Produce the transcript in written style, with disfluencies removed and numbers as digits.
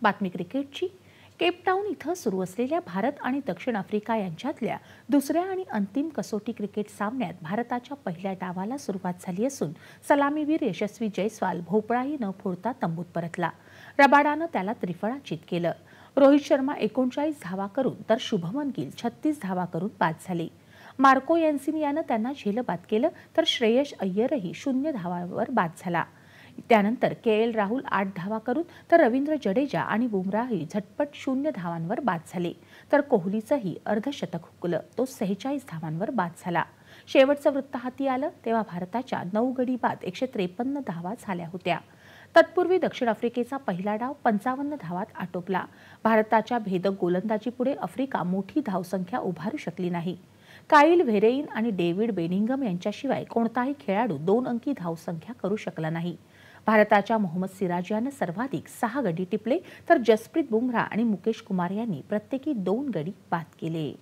बातमी क्रिकेटची। केपटाऊन इथं सुरू असलेल्या भारत आणि दक्षिण आफ्रिका यांच्यातल्या दुसऱ्या आणि अंतिम कसोटी क्रिकेट सामन्यात भारताच्या पहिल्या डावाला सुरुवात झाली असून सलामीवीर यशस्वी जयस्वाल भोपळाही न फोडता तंबूत परतला। रबाडानं त्याला त्रिफळाचीत केलं। रोहित शर्मा 39 धावा करून तर शुभमन गिल 36 धावा करून बाद झाले। मार्को यन्सिन यानं त्यांना झेलबाद केलं तर श्रेयस अय्यरही 0 धावांवर बाद झाला। त्यानंतर के राहुल 8 धावा करून तर रवींद्र जडेजा आणि बुमराहही झटपट 0 धावांवर बाद झाले, तर कोहलीचंही अर्धशतक हुकलं, तो 46 धावांवर बाद झाला। शेवटचं वृत्त हाती आलं तेव्हा भारताच्या 9 गडी बाद 153 धावा झाल्या होत्या। तत्पूर्वी दक्षिण आफ्रिकेचा पहिला डाव 55 धावात आटोपला। भारताच्या भेदक गोलंदाजीपुढे आफ्रिका मोठी धावसंख्या उभारू शकली नाही। काईल व्हेरेइन आणि डेव्हिड बेनिंगम यांच्याशिवाय कोणताही खेळाडू 2 अंकी धावसंख्या करू शकला नाही। भारताच्या मोहम्मद सिराज यानं सर्वाधिक 6 गडी टिपले तर जसप्रीत बुमराह आणि मुकेश कुमार यांनी प्रत्येकी 2 गडी बाद केले।